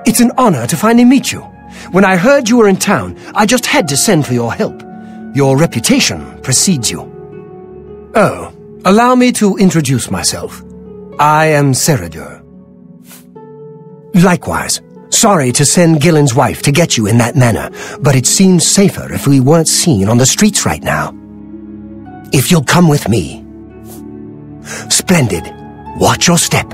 It's an honor to finally meet you. When I heard you were in town, I just had to send for your help. Your reputation precedes you. Oh, allow me to introduce myself. I am Seradur. Likewise, sorry to send Gillen's wife to get you in that manner, but it seems safer if we weren't seen on the streets right now. If you'll come with me. Splendid. Watch your step.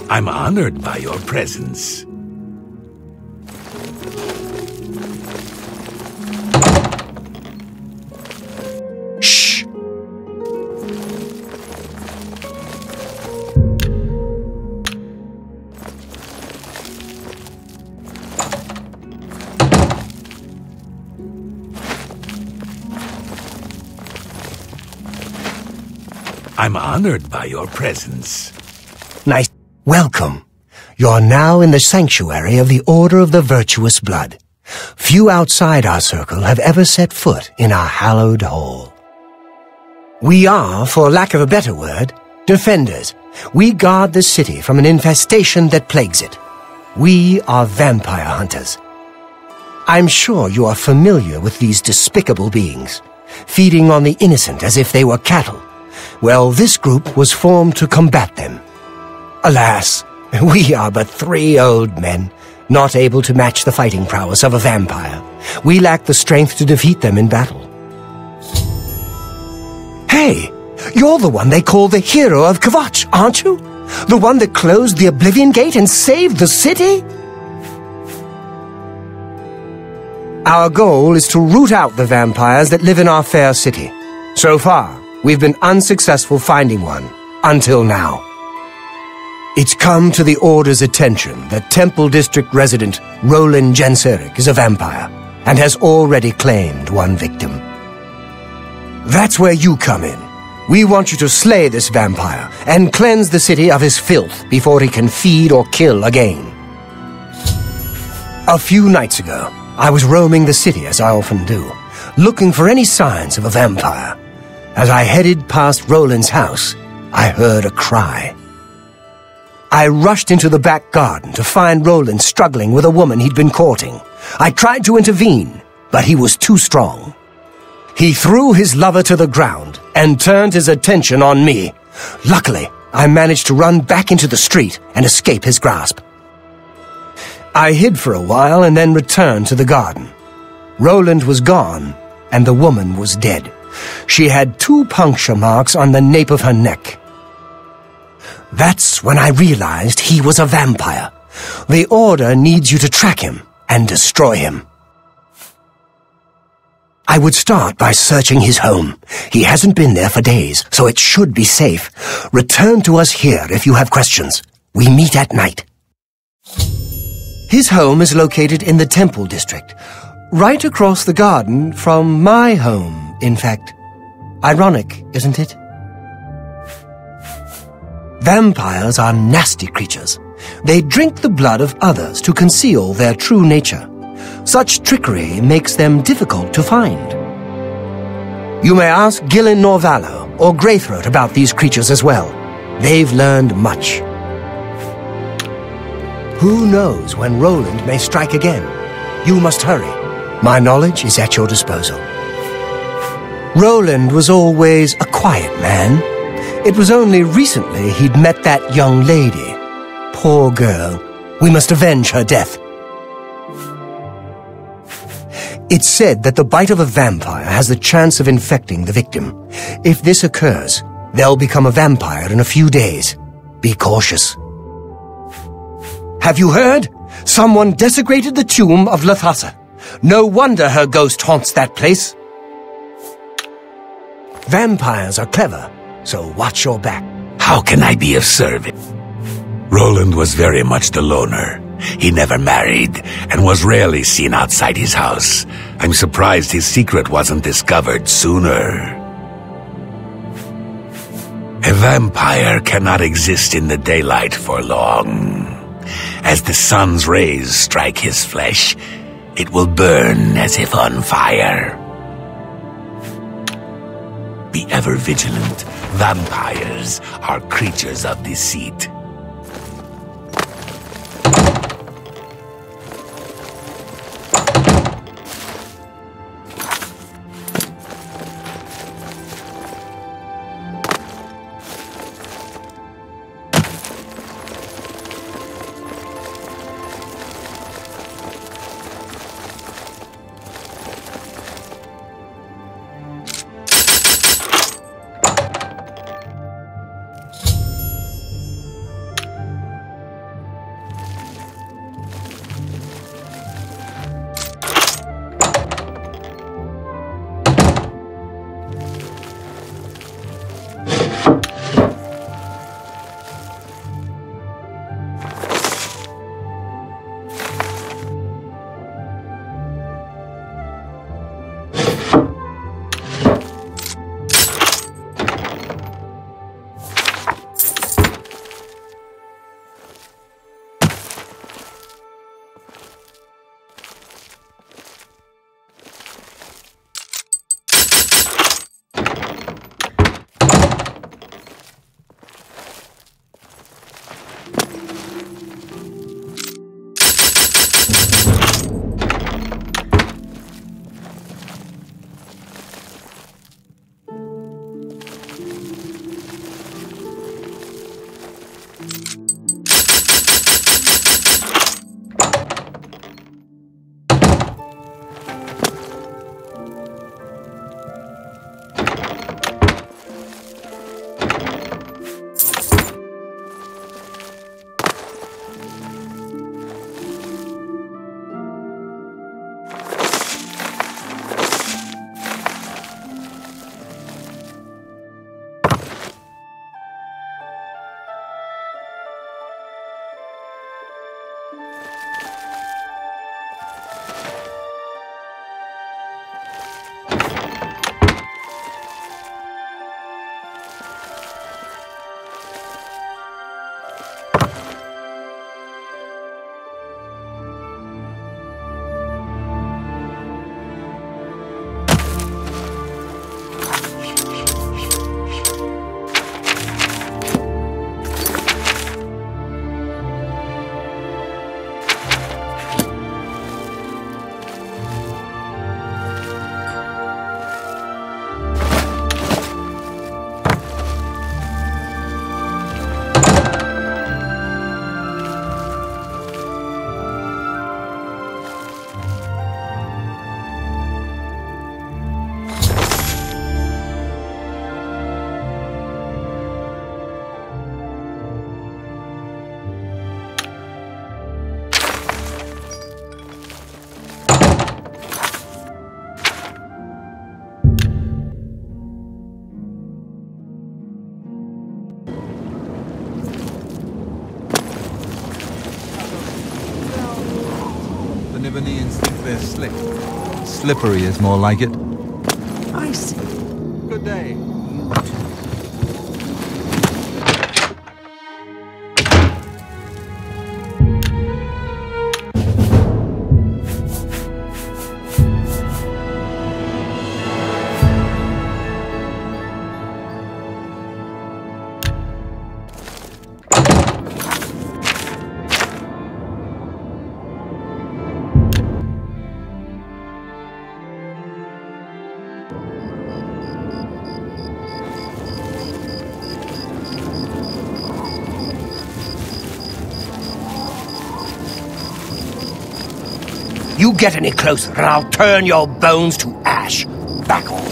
I'm honored by your presence. Shh! I'm honored by your presence. Nice. Welcome. You're now in the sanctuary of the Order of the Virtuous Blood. Few outside our circle have ever set foot in our hallowed hall. We are, for lack of a better word, defenders. We guard the city from an infestation that plagues it. We are vampire hunters. I'm sure you are familiar with these despicable beings, feeding on the innocent as if they were cattle. Well, this group was formed to combat them. Alas, we are but 3 old men, not able to match the fighting prowess of a vampire. We lack the strength to defeat them in battle. Hey, you're the one they call the hero of Kvatch, aren't you? The one that closed the Oblivion Gate and saved the city? Our goal is to root out the vampires that live in our fair city. So far, we've been unsuccessful finding one, until now. It's come to the Order's attention that Temple District resident Roland Genseric is a vampire and has already claimed one victim. That's where you come in. We want you to slay this vampire and cleanse the city of his filth before he can feed or kill again. A few nights ago, I was roaming the city as I often do, looking for any signs of a vampire. As I headed past Roland's house, I heard a cry. I rushed into the back garden to find Roland struggling with a woman he'd been courting. I tried to intervene, but he was too strong. He threw his lover to the ground and turned his attention on me. Luckily, I managed to run back into the street and escape his grasp. I hid for a while and then returned to the garden. Roland was gone, and the woman was dead. She had 2 puncture marks on the nape of her neck. That's when I realized he was a vampire. The Order needs you to track him and destroy him. I would start by searching his home. He hasn't been there for days, so it should be safe. Return to us here if you have questions. We meet at night. His home is located in the Temple District, right across the garden from my home, in fact. Ironic, isn't it? Vampires are nasty creatures. They drink the blood of others to conceal their true nature. Such trickery makes them difficult to find. You may ask Gillen Norvallo or Greythroat about these creatures as well. They've learned much. Who knows when Roland may strike again? You must hurry. My knowledge is at your disposal. Roland was always a quiet man. It was only recently he'd met that young lady. Poor girl. We must avenge her death. It's said that the bite of a vampire has the chance of infecting the victim. If this occurs, they'll become a vampire in a few days. Be cautious. Have you heard? Someone desecrated the tomb of Lathasa. No wonder her ghost haunts that place. Vampires are clever, so watch your back. How can I be of service? Roland was very much the loner. He never married and was rarely seen outside his house. I'm surprised his secret wasn't discovered sooner. A vampire cannot exist in the daylight for long. As the sun's rays strike his flesh, It will burn as if on fire. Be ever vigilant. Vampires are creatures of deceit. Nibanians think they're slick. Slippery is more like it. I see. Good day. You get any closer and I'll turn your bones to ash. Back off.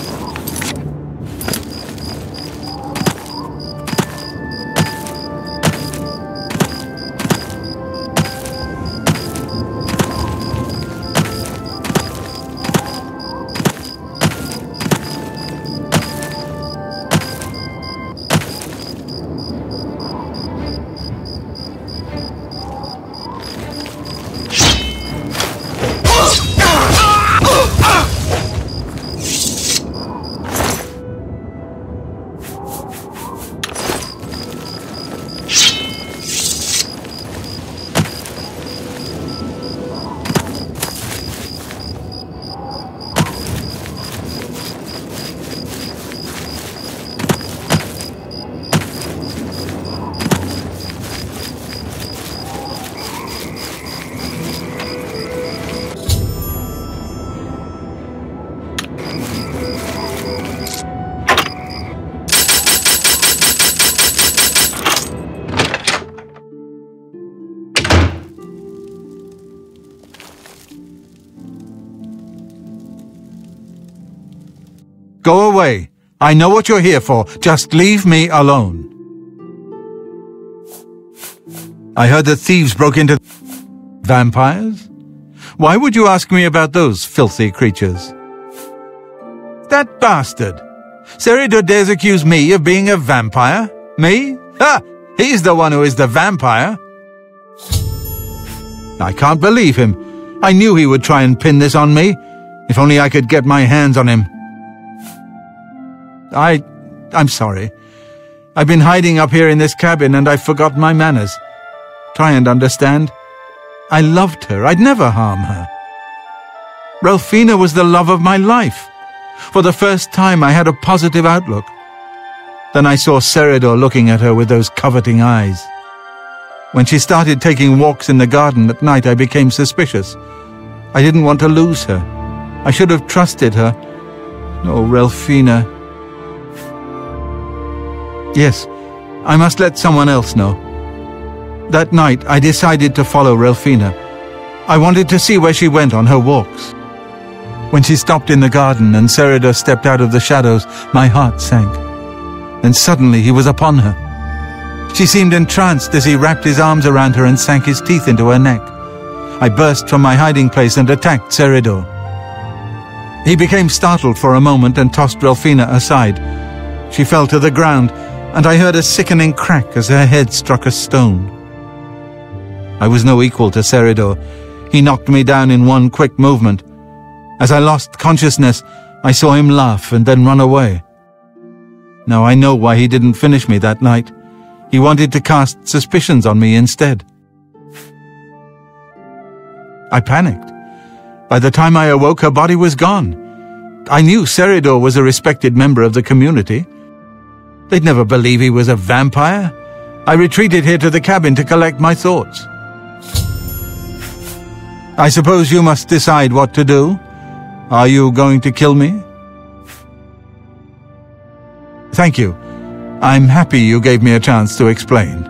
Go away. I know what you're here for. Just leave me alone. I heard that thieves broke into... Vampires? Why would you ask me about those filthy creatures? That bastard! Seridor dares accuse me of being a vampire? Me? Ha! He's the one who is the vampire. I can't believe him. I knew he would try and pin this on me. If only I could get my hands on him. I'm sorry. I've been hiding up here in this cabin and I've forgotten my manners. Try and understand. I loved her. I'd never harm her. Ralphina was the love of my life. For the first time I had a positive outlook. Then I saw Seridor looking at her with those coveting eyes. When she started taking walks in the garden at night, I became suspicious. I didn't want to lose her. I should have trusted her. Oh, Ralphina. Yes, I must let someone else know. That night, I decided to follow Ralphina. I wanted to see where she went on her walks. When she stopped in the garden and Seridor stepped out of the shadows, my heart sank. Then suddenly he was upon her. She seemed entranced as he wrapped his arms around her and sank his teeth into her neck. I burst from my hiding place and attacked Seridor. He became startled for a moment and tossed Ralphina aside. She fell to the ground, and I heard a sickening crack as her head struck a stone. I was no equal to Seridor. He knocked me down in one quick movement. As I lost consciousness, I saw him laugh and then run away. Now I know why he didn't finish me that night. He wanted to cast suspicions on me instead. I panicked. By the time I awoke, her body was gone. I knew Seridor was a respected member of the community. They'd never believe he was a vampire. I retreated here to the cabin to collect my thoughts. I suppose you must decide what to do. Are you going to kill me? Thank you. I'm happy you gave me a chance to explain.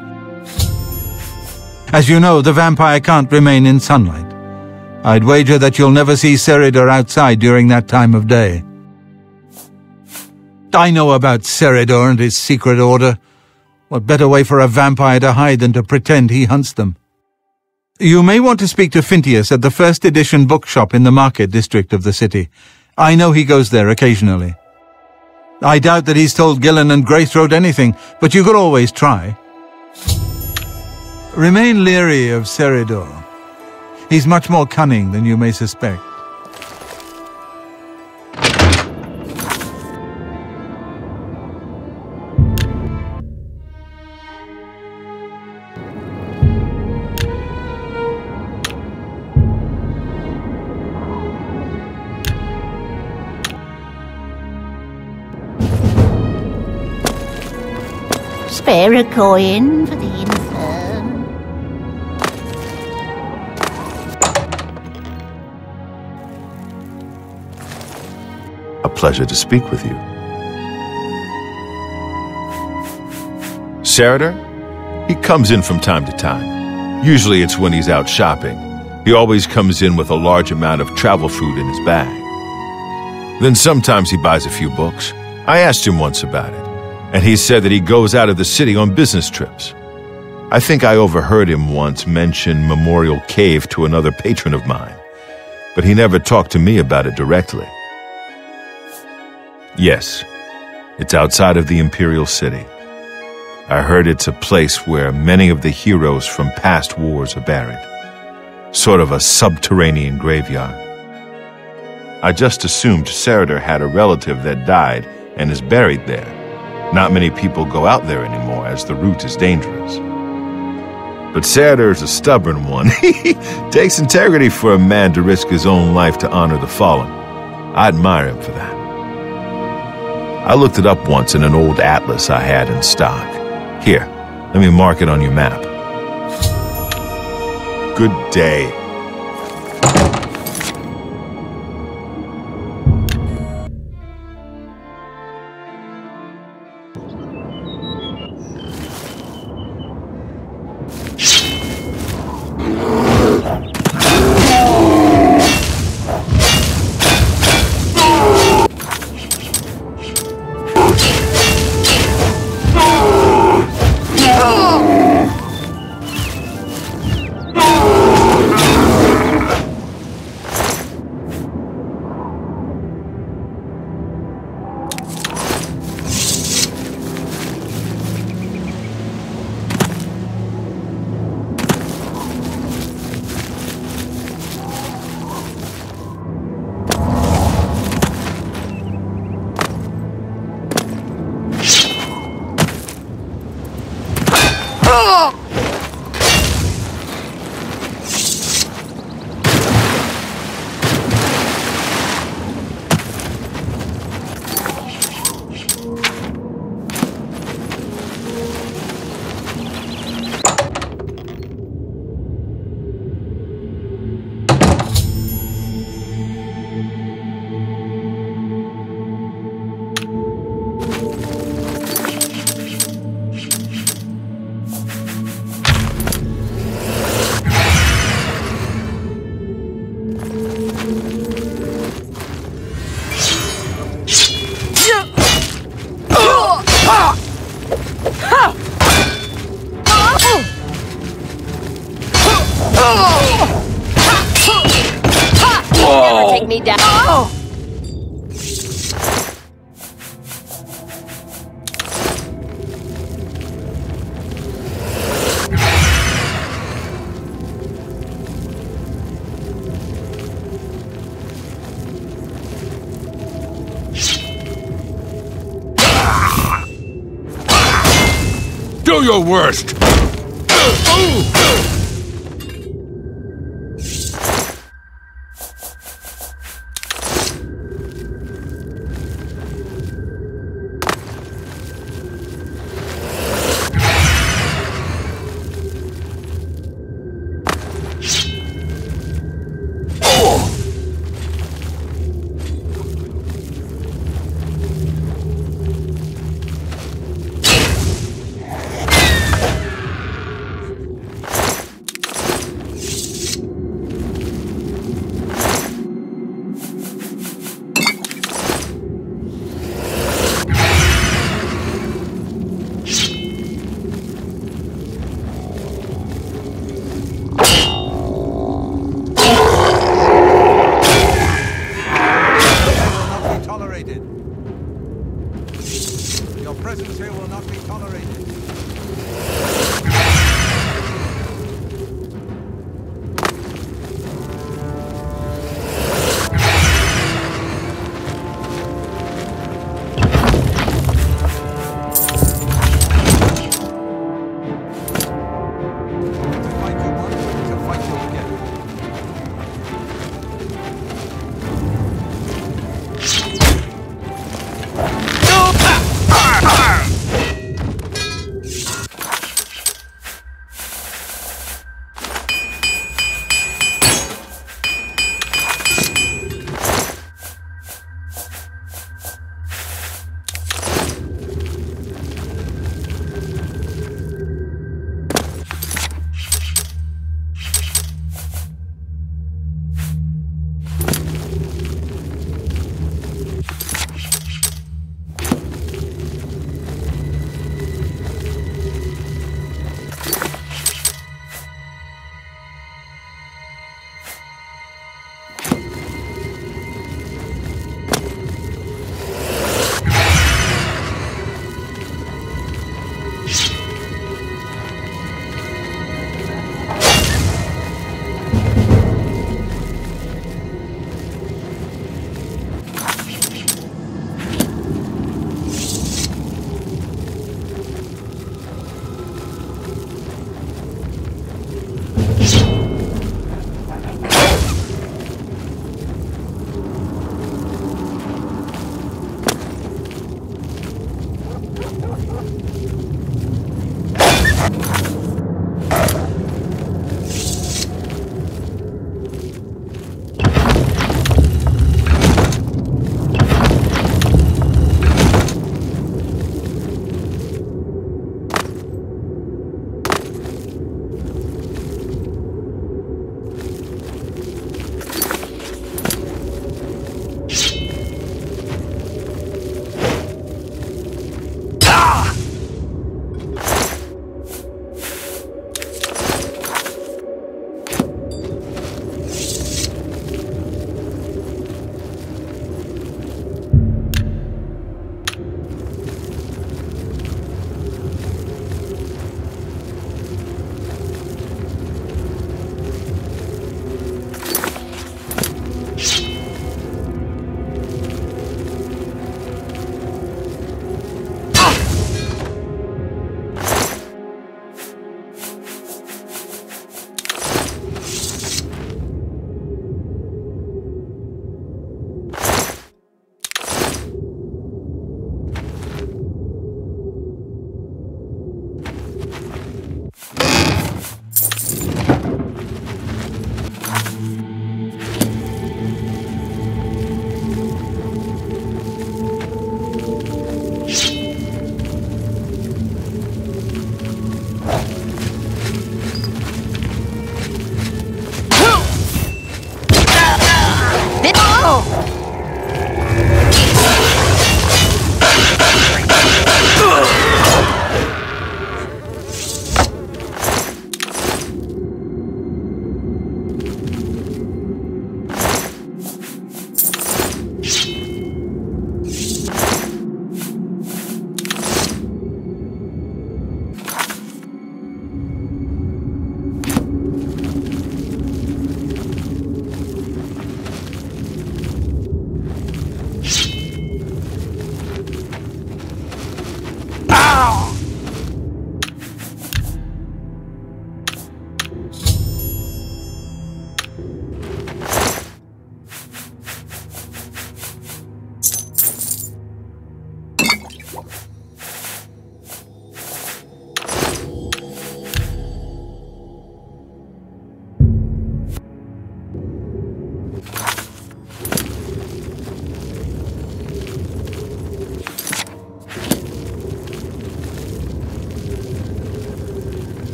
As you know, the vampire can't remain in sunlight. I'd wager that you'll never see Seridor outside during that time of day. I know about Seridor and his secret order. What better way for a vampire to hide than to pretend he hunts them? You may want to speak to Phintius at the first edition bookshop in the market district of the city. I know he goes there occasionally. I doubt that he's told Gillen and Greythroat anything, but you could always try. Remain leery of Seridor. He's much more cunning than you may suspect. Spare a coin for the infirm. A pleasure to speak with you. Seridor? He comes in from time to time. Usually it's when he's out shopping. He always comes in with a large amount of travel food in his bag. Then sometimes he buys a few books. I asked him once about it, and he said that he goes out of the city on business trips. I think I overheard him once mention Memorial Cave to another patron of mine, but he never talked to me about it directly. Yes, it's outside of the Imperial City. I heard it's a place where many of the heroes from past wars are buried. Sort of a subterranean graveyard. I just assumed Seridor had a relative that died and is buried there. Not many people go out there anymore as the route is dangerous. But Seridor's a stubborn one. Takes integrity for a man to risk his own life to honor the fallen. I admire him for that. I looked it up once in an old atlas I had in stock. Here, let me mark it on your map. Good day. never take me down. Oh! Do your worst!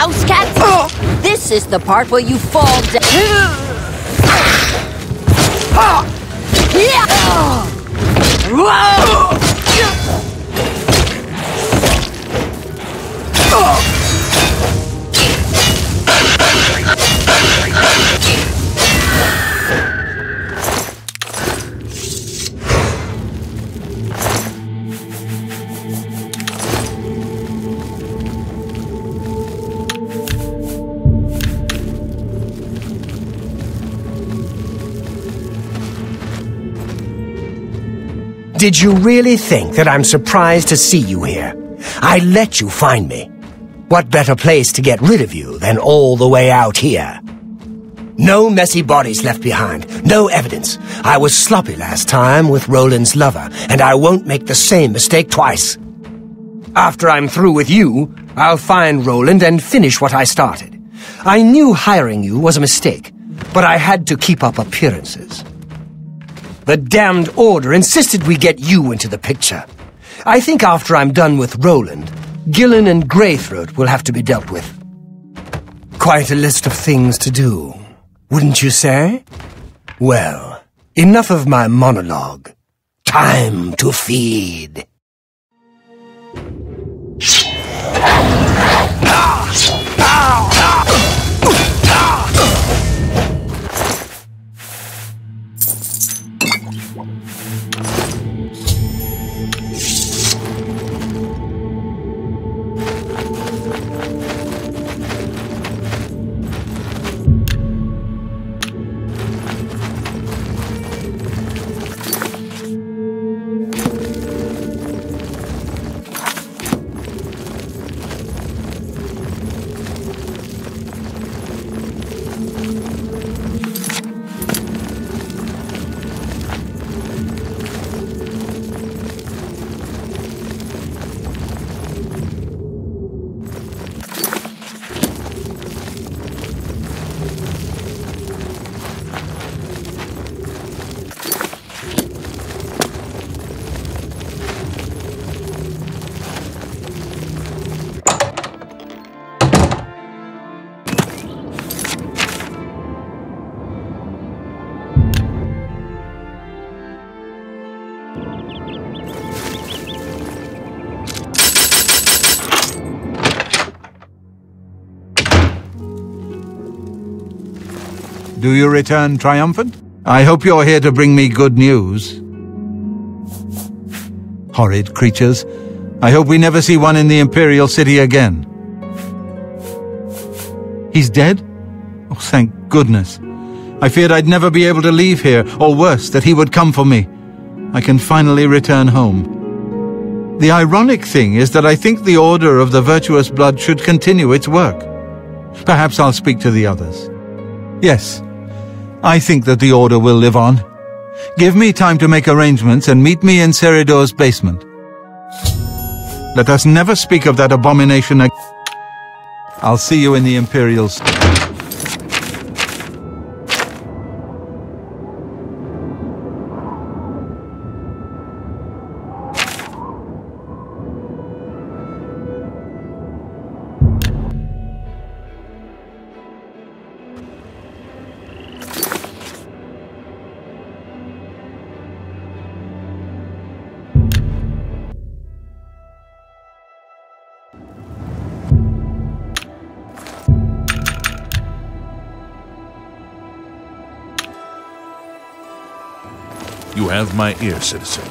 house cat? This is the part where you fall down. Did you really think that I'm surprised to see you here? I let you find me. What better place to get rid of you than all the way out here? No messy bodies left behind, no evidence. I was sloppy last time with Roland's lover, and I won't make the same mistake twice. After I'm through with you, I'll find Roland and finish what I started. I knew hiring you was a mistake, but I had to keep up appearances. The damned Order insisted we get you into the picture. I think after I'm done with Roland, Gillen and Greythroat will have to be dealt with. Quite a list of things to do, wouldn't you say? Well, enough of my monologue. Time to feed. Do you return triumphant? I hope you're here to bring me good news. Horrid creatures. I hope we never see one in the Imperial City again. He's dead? Oh, thank goodness. I feared I'd never be able to leave here, or worse, that he would come for me. I can finally return home. The ironic thing is that I think the Order of the Virtuous Blood should continue its work. Perhaps I'll speak to the others. Yes, I think that the Order will live on. Give me time to make arrangements and meet me in Seridor's basement. Let us never speak of that abomination again. I'll see you in the Imperial City. You have my ear, citizen.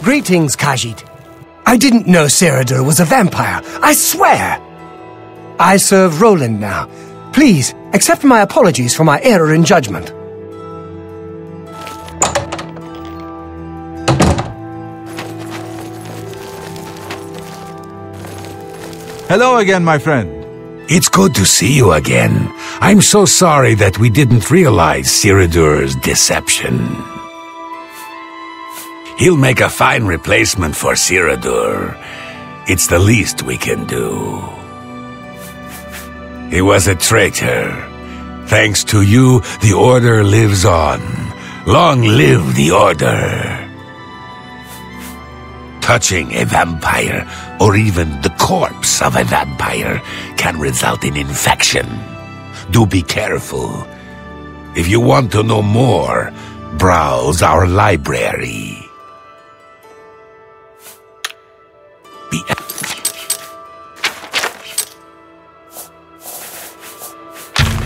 Greetings, Khajiit. I didn't know Seridor was a vampire, I swear! I serve Roland now. Please, accept my apologies for my error in judgment. Hello again, my friend. It's good to see you again. I'm so sorry that we didn't realize Seridur's deception. He'll make a fine replacement for Seridur. It's the least we can do. He was a traitor, Thanks to you, the Order lives on. Long live the Order! Touching a vampire, or even the corpse of a vampire, can result in infection. Do be careful. If you want to know more, browse our library. Be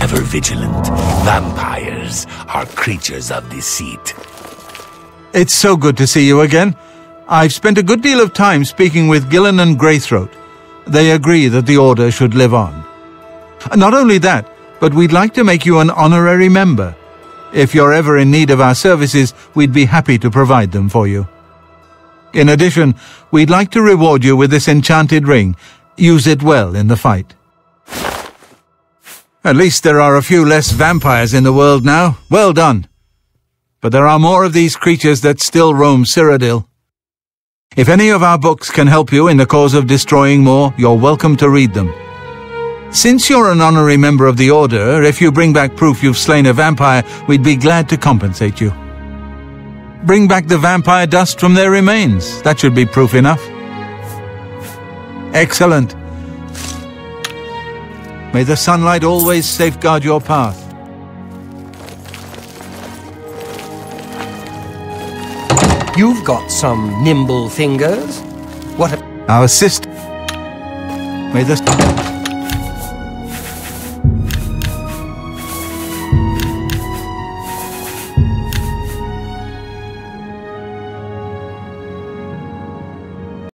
ever vigilant. Vampires are creatures of deceit. It's so good to see you again. I've spent a good deal of time speaking with Gillen and Greythroat. They agree that the Order should live on. Not only that, but we'd like to make you an honorary member. If you're ever in need of our services, we'd be happy to provide them for you. In addition, we'd like to reward you with this enchanted ring. Use it well in the fight. At least there are a few less vampires in the world now. Well done. But there are more of these creatures that still roam Cyrodiil. If any of our books can help you in the cause of destroying more, you're welcome to read them. Since you're an honorary member of the Order, if you bring back proof you've slain a vampire, we'd be glad to compensate you. Bring back the vampire dust from their remains. That should be proof enough. Excellent. May the sunlight always safeguard your path. You've got some nimble fingers. What a... Our sister. May the...